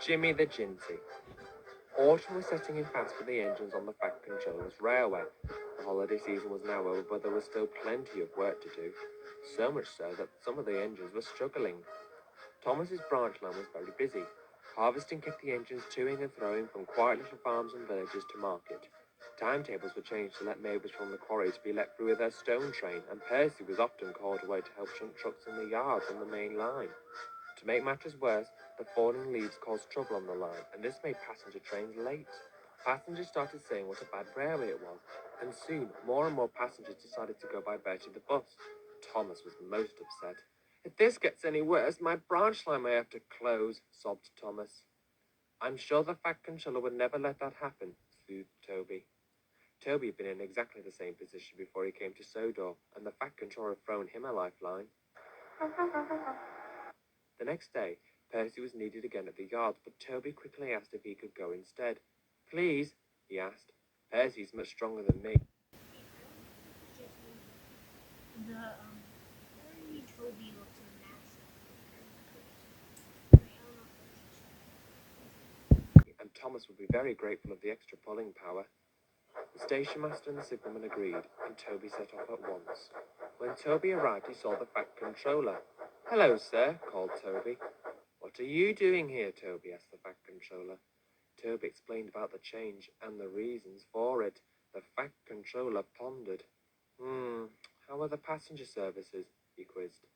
Jimmy the Jinty. Autumn was setting in fast for the engines on the Fat Controller's railway. The holiday season was now over, but there was still plenty of work to do. So much so that some of the engines were struggling. Thomas's branch line was very busy. Harvesting kept the engines toing and throwing from quiet little farms and villages to market. Timetables were changed to let neighbours from the quarry to be let through with their stone train, and Percy was often called away to help shunt trucks in the yards on the main line. To make matters worse, the falling leaves caused trouble on the line, and this made passenger trains late. Passengers started saying what a bad railway it was, and soon more and more passengers decided to go by Bertie the bus. Thomas was most upset. If this gets any worse, my branch line may have to close, sobbed Thomas. I'm sure the Fat Controller would never let that happen, soothed Toby. Toby had been in exactly the same position before he came to Sodor, and the Fat Controller had thrown him a lifeline. The next day, Percy was needed again at the yard, but Toby quickly asked if he could go instead. Please, he asked. Percy's much stronger than me. Toby looks massive. And Thomas would be very grateful of the extra pulling power. The station master and the signalman agreed, and Toby set off at once. When Toby arrived, he saw the Fat Controller. Hello, sir, called Toby. What are you doing here, Toby? Asked the Fat Controller. Toby explained about the change and the reasons for it. The Fat Controller pondered. How are the passenger services? He quizzed.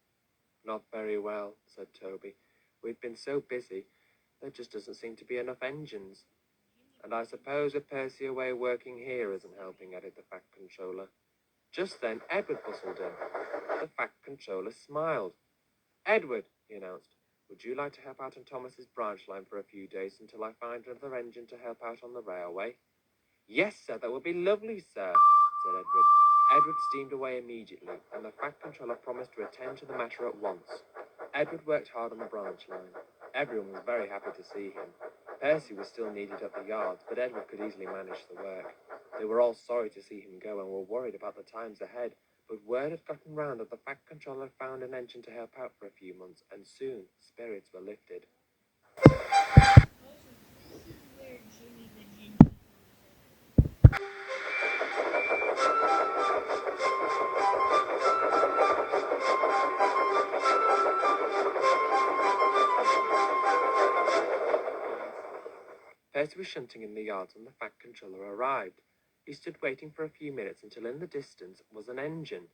Not very well, said Toby. We've been so busy, there just doesn't seem to be enough engines. And I suppose with Percy away working here isn't helping, added the Fat Controller. Just then, Edward bustled in. The Fat Controller smiled. Edward, he announced, would you like to help out on Thomas's branch line for a few days until I find another engine to help out on the railway? Yes, sir, that would be lovely, sir, said Edward. Edward steamed away immediately, and the Fat Controller promised to attend to the matter at once. Edward worked hard on the branch line. Everyone was very happy to see him. Percy was still needed at the yards, but Edward could easily manage the work. They were all sorry to see him go and were worried about the times ahead, but word had gotten round that the Fat Controller had found an engine to help out for a few months, and soon spirits were lifted. Percy was shunting in the yards when the Fat Controller arrived. He stood waiting for a few minutes until in the distance was an engine.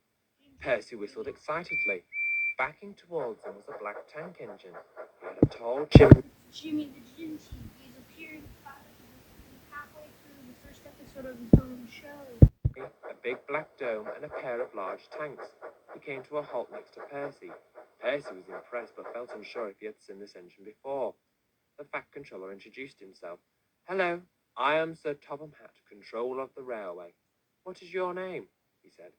Percy whistled excitedly. Backing towards him was a black tank engine. He had a tall chimney. Jimmy the Jinty. He's appeared halfway through the first episode of his own show. A big black dome and a pair of large tanks. He came to a halt next to Percy. Percy was impressed but felt unsure if he had seen this engine before. The Fat Controller introduced himself. Hello, I am Sir Topham Hatt, Controller of the Railway. What is your name? He said.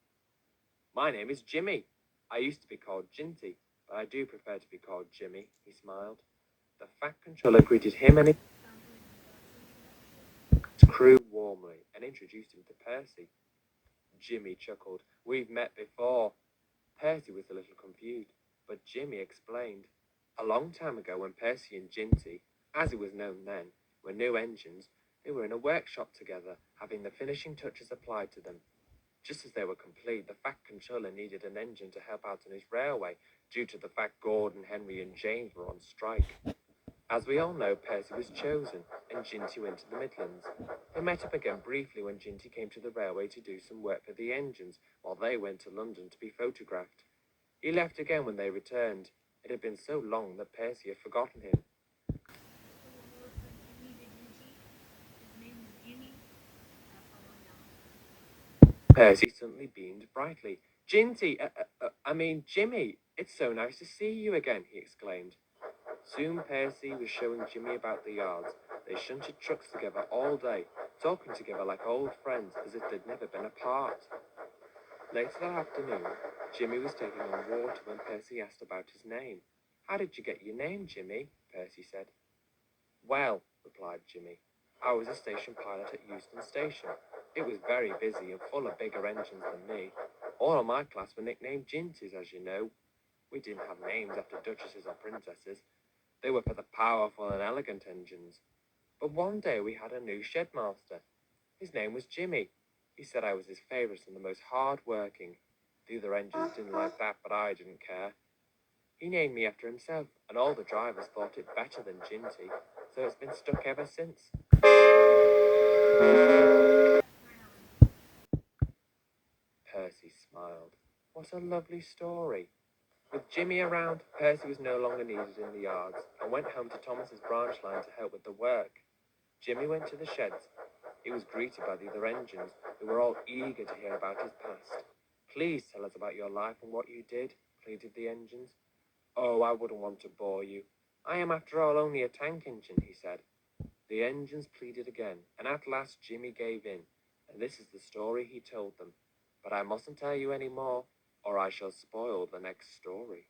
My name is Jimmy. I used to be called Jinty, but I do prefer to be called Jimmy, he smiled. The Fat Controller greeted him and his crew warmly and introduced him to Percy. Jimmy chuckled. We've met before. Percy was a little confused, but Jimmy explained. A long time ago, when Percy and Jinty, as it was known then, were new engines, they were in a workshop together, having the finishing touches applied to them. Just as they were complete, the Fat Controller needed an engine to help out on his railway, due to the fact Gordon, Henry and James were on strike. As we all know, Percy was chosen, and Jinty went to the Midlands. They met up again briefly when Jinty came to the railway to do some work for the engines, while they went to London to be photographed. He left again when they returned. It had been so long that Percy had forgotten him. Percy suddenly beamed brightly. Jinty, Jimmy, it's so nice to see you again, he exclaimed. Soon Percy was showing Jimmy about the yards. They shunted trucks together all day, talking together like old friends as if they'd never been apart. Later that afternoon, Jimmy was taking on water when Percy asked about his name. How did you get your name, Jimmy? Percy said. Well, replied Jimmy, I was a station pilot at Euston Station. It was very busy and full of bigger engines than me. All of my class were nicknamed Jinties, as you know. We didn't have names after duchesses or princesses. They were for the powerful and elegant engines. But one day we had a new shed master. His name was Jimmy. He said I was his favourite and the most hard-working. The other engines didn't like that, but I didn't care. He named me after himself, and all the drivers thought it better than Jinty, so it's been stuck ever since. Percy smiled. What a lovely story. With Jimmy around, Percy was no longer needed in the yards and went home to Thomas's branch line to help with the work. Jimmy went to the sheds. He was greeted by the other engines, who were all eager to hear about his past. Please tell us about your life and what you did, pleaded the engines. Oh, I wouldn't want to bore you. I am, after all, only a tank engine, he said. The engines pleaded again, and at last Jimmy gave in, and this is the story he told them. But I mustn't tell you any more, or I shall spoil the next story.